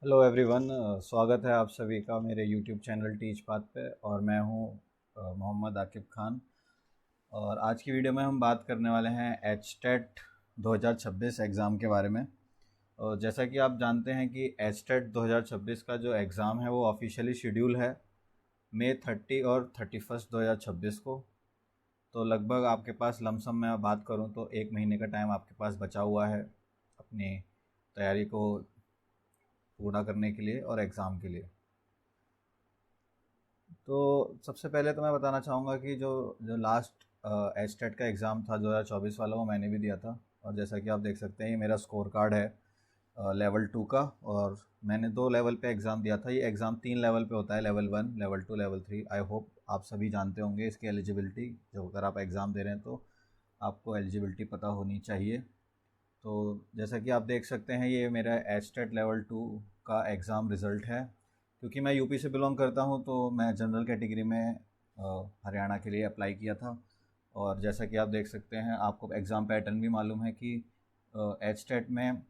Hello everyone. स्वागत है आप सभी का मेरे यूट्यूब चैनल टीच पाथ पे। और मैं हूं मोहम्मद आकिब खान। और आज की वीडियो में हम बात करने वाले हैं एच टेट 2026 एग्ज़ाम के बारे में। और जैसा कि आप जानते हैं कि एच टेट 2026 का जो एग्ज़ाम है वो ऑफिशियली शेड्यूल है मई 30 और 31 2026 को। तो लगभग आपके पास लमसम मैं बात करूं तो एक महीने का टाइम आपके पास बचा हुआ है अपनी तैयारी को पूरा करने के लिए और एग्ज़ाम के लिए। तो सबसे पहले तो मैं बताना चाहूँगा कि जो जो लास्ट एच टेट का एग्ज़ाम था 2024 वाला, वो मैंने भी दिया था। और जैसा कि आप देख सकते हैं ये मेरा स्कोर कार्ड है लेवल 2 का। और मैंने 2 लेवल पे एग्ज़ाम दिया था। ये एग्ज़ाम 3 लेवल पे होता है, level 1, level 2, level 3। I hope आप सभी जानते होंगे इसकी एलिजिबिलिटी। जो अगर आप एग्ज़ाम दे रहे हैं तो आपको एलिजिबिलिटी पता होनी चाहिए। तो जैसा कि आप देख सकते हैं ये मेरा एच टेट लेवल 2 का एग्ज़ाम रिज़ल्ट है। क्योंकि मैं यूपी से बिलोंग करता हूँ तो मैं जनरल कैटेगरी में हरियाणा के लिए अप्लाई किया था। और जैसा कि आप देख सकते हैं आपको एग्ज़ाम पैटर्न भी मालूम है कि एच टेट में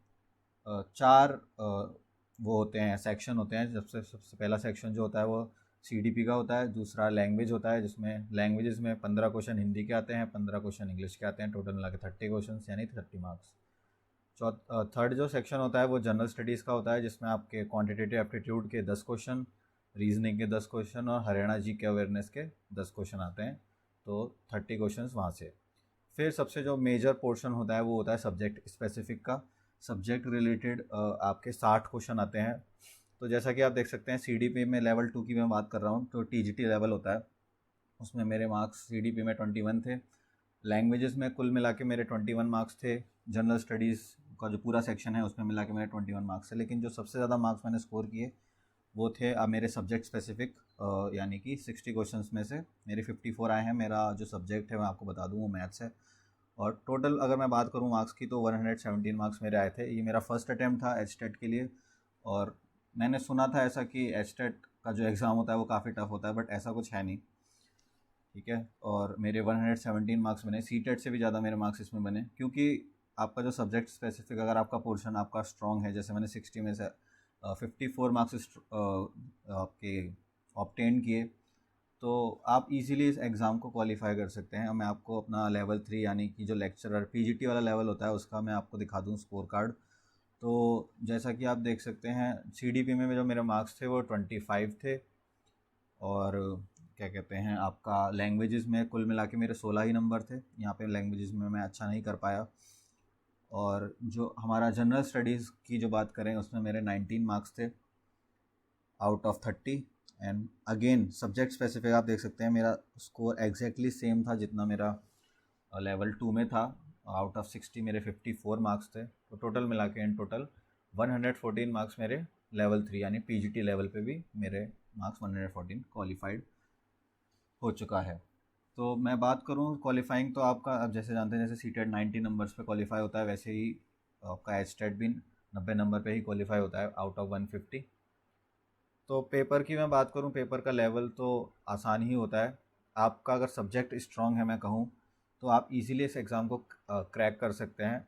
चार वो होते हैं, सेक्शन होते हैं। सबसे सबसे पहला सेक्शन जो होता है वो सीडीपी का होता है। दूसरा लैंग्वेज होता है जिसमें लैंग्वेजेस में 15 क्वेश्चन हिंदी के आते हैं, 15 क्वेश्चन इंग्लिश के आते हैं। टोटल मिला के 30 क्वेश्चन यानी 30 मार्क्स। थर्ड जो सेक्शन होता है वो जनरल स्टडीज़ का होता है जिसमें आपके क्वांटिटेटिव एप्टीट्यूड के 10 क्वेश्चन, रीजनिंग के 10 क्वेश्चन और हरियाणा जी के अवेयरनेस के 10 क्वेश्चन आते हैं। तो 30 क्वेश्चन वहाँ से। फिर सबसे जो मेजर पोर्शन होता है वो होता है सब्जेक्ट स्पेसिफिक का। सब्जेक्ट रिलेटेड आपके 60 क्वेश्चन आते हैं। तो जैसा कि आप देख सकते हैं सीडीपी में लेवल 2 की मैं बात कर रहा हूँ तो टीजीटी लेवल होता है, उसमें मेरे मार्क्स सीडीपी में 21 थे। लैंग्वेजेस में कुल मिला के मेरे 21 मार्क्स थे। जनरल स्टडीज़ का जो पूरा सेक्शन है उसमें मिला के मेरे 21 मार्क्स थे। लेकिन जो सबसे ज़्यादा मार्क्स मैंने स्कोर किए वो थे मेरे सब्जेक्ट स्पेसिफिक, यानी कि 60 क्वेश्चंस में से मेरे 54 आए हैं। मेरा जो सब्जेक्ट है मैं आपको बता दूँ वो मैथ्स है। और टोटल अगर मैं बात करूँ मार्क्स की तो 117 मार्क्स मेरे आए थे। ये मेरा फर्स्ट अटैम्प्ट था एच टेट के लिए। और मैंने सुना था ऐसा कि एच टेट का जो एग्ज़ाम होता है वो काफ़ी टफ होता है, बट ऐसा कुछ है नहीं। ठीक है। और मेरे 117 मार्क्स बने, सी टेट से भी ज़्यादा मेरे मार्क्स इसमें बने। क्योंकि आपका जो सब्जेक्ट स्पेसिफिक अगर आपका पोर्शन आपका स्ट्रॉन्ग है, जैसे मैंने 60 में से 54 मार्क्स आपके ऑब्टेन किए, तो आप इजीली इस एग्ज़ाम को क्वालिफाई कर सकते हैं। मैं आपको अपना लेवल 3 यानी कि जो लेक्चरर पीजीटी वाला लेवल होता है उसका मैं आपको दिखा दूँ स्कोर कार्ड। तो जैसा कि आप देख सकते हैं सीडीपी में जो मेरे मार्क्स थे वो 25 थे। और क्या कहते हैं आपका लैंग्वेजेस में कुल मिला के मेरे 16 ही नंबर थे। यहाँ पे लैंग्वेजेस में मैं अच्छा नहीं कर पाया। और जो हमारा जनरल स्टडीज़ की जो बात करें उसमें मेरे 19 मार्क्स थे out of 30। And again subject specific आप देख सकते हैं मेरा स्कोर एग्जैक्टली सेम था जितना मेरा लेवल 2 में था। आउट ऑफ 60 मेरे 54 मार्क्स थे। तो टोटल मिला के इन टोटल 114 मार्क्स मेरे लेवल 3 यानी पीजीटी लेवल पे भी मेरे मार्क्स 114 क्वालिफाइड हो चुका है। तो मैं बात करूं क्वालिफाइंग, तो आपका अब जैसे जानते हैं जैसे सी टेट 90 नंबर्स पे क्वालिफाई होता है, वैसे ही आपका एच टेट भी 90 नंबर पे ही क्वालिफाई होता है आउट ऑफ 150। तो पेपर की मैं बात करूं, पेपर का लेवल तो आसान ही होता है। आपका अगर सब्जेक्ट स्ट्रॉन्ग है मैं कहूं तो आप इजीली इस एग्ज़ाम को क्रैक कर सकते हैं।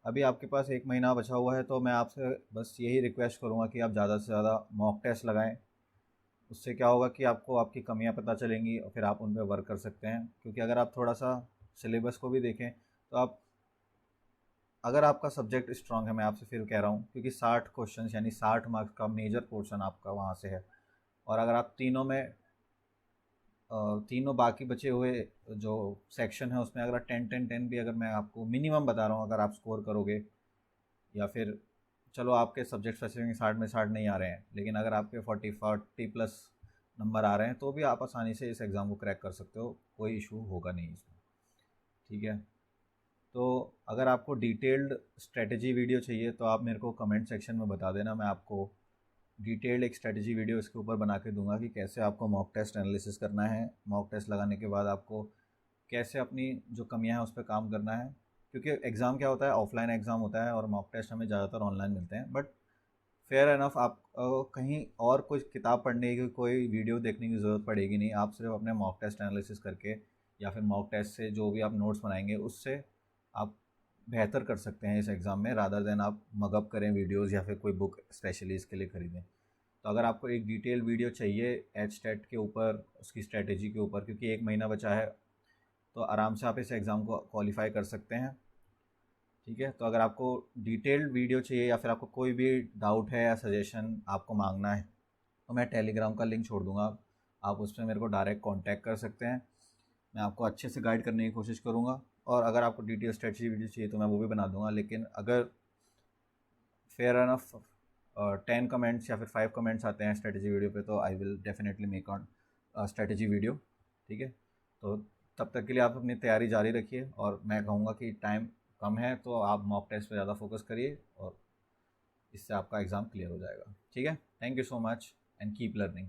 अभी आपके पास एक महीना बचा हुआ है तो मैं आपसे बस यही रिक्वेस्ट करूँगा कि आप ज़्यादा से ज़्यादा मॉक टेस्ट लगाएं। उससे क्या होगा कि आपको आपकी कमियां पता चलेंगी और फिर आप उन पर वर्क कर सकते हैं। क्योंकि अगर आप थोड़ा सा सिलेबस को भी देखें तो आप, अगर आपका सब्जेक्ट स्ट्रांग है, मैं आपसे फिर कह रहा हूँ, क्योंकि 60 क्वेश्चंस यानी 60 मार्क्स का मेजर पोर्शन आपका वहाँ से है। और अगर आप तीनों में तीनों बाकी बचे हुए जो सेक्शन है उसमें अगर 10 10 10 भी, अगर मैं आपको मिनिमम बता रहा हूँ, अगर आप स्कोर करोगे, या फिर चलो आपके सब्जेक्ट स्पेसिफिक 60 में 60 नहीं आ रहे हैं, लेकिन अगर आपके 40 प्लस नंबर आ रहे हैं तो भी आप आसानी से इस एग्ज़ाम को क्रैक कर सकते हो। कोई इशू होगा नहीं इसमें। ठीक है। तो अगर आपको डिटेल्ड स्ट्रेटजी वीडियो चाहिए तो आप मेरे को कमेंट सेक्शन में बता देना। मैं आपको डिटेल्ड एक स्ट्रेटजी वीडियो इसके ऊपर बना के दूंगा कि कैसे आपको मॉक टेस्ट एनालिसिस करना है, मॉक टेस्ट लगाने के बाद आपको कैसे अपनी जो कमियां हैं उस पर काम करना है। क्योंकि एग्ज़ाम क्या होता है, ऑफलाइन एग्ज़ाम होता है और मॉक टेस्ट हमें ज़्यादातर ऑनलाइन मिलते हैं। बट फेयर एनफ आप कहीं और कुछ किताब पढ़ने की, कोई वीडियो देखने की ज़रूरत पड़ेगी नहीं। आप सिर्फ अपने मॉक टेस्ट एनालिसिस करके या फिर मॉक टेस्ट से जो भी आप नोट्स बनाएंगे उससे आप बेहतर कर सकते हैं इस एग्ज़ाम में, रादर देन आप मगअप करें वीडियोस या फिर कोई बुक स्पेशली इसके लिए ख़रीदें। तो अगर आपको एक डिटेल वीडियो चाहिए एचटेट के ऊपर, उसकी स्ट्रेटेजी के ऊपर, क्योंकि 1 महीना बचा है, तो आराम से आप इस एग्ज़ाम को क्वालिफाई कर सकते हैं। ठीक है, तो अगर आपको डिटेल्ड वीडियो चाहिए या फिर आपको कोई भी डाउट है या सजेशन आपको मांगना है, तो मैं टेलीग्राम का लिंक छोड़ दूँगा, आप उस पर मेरे को डायरेक्ट कॉन्टैक्ट कर सकते हैं। मैं आपको अच्छे से गाइड करने की कोशिश करूँगा, और अगर आपको डिटेल स्ट्रेटजी वीडियो चाहिए तो मैं वो भी बना दूँगा। लेकिन अगर फेयर एनफ 10 कमेंट्स या फिर 5 कमेंट्स आते हैं स्ट्रेटजी वीडियो पे, तो I will definitely make on strategy video. ठीक है, तो तब तक के लिए आप अपनी तैयारी जारी रखिए, और मैं कहूँगा कि टाइम कम है तो आप मॉक टेस्ट पे ज़्यादा फोकस करिए, और इससे आपका एग्ज़ाम क्लियर हो जाएगा। ठीक है, thank you so much and keep learning.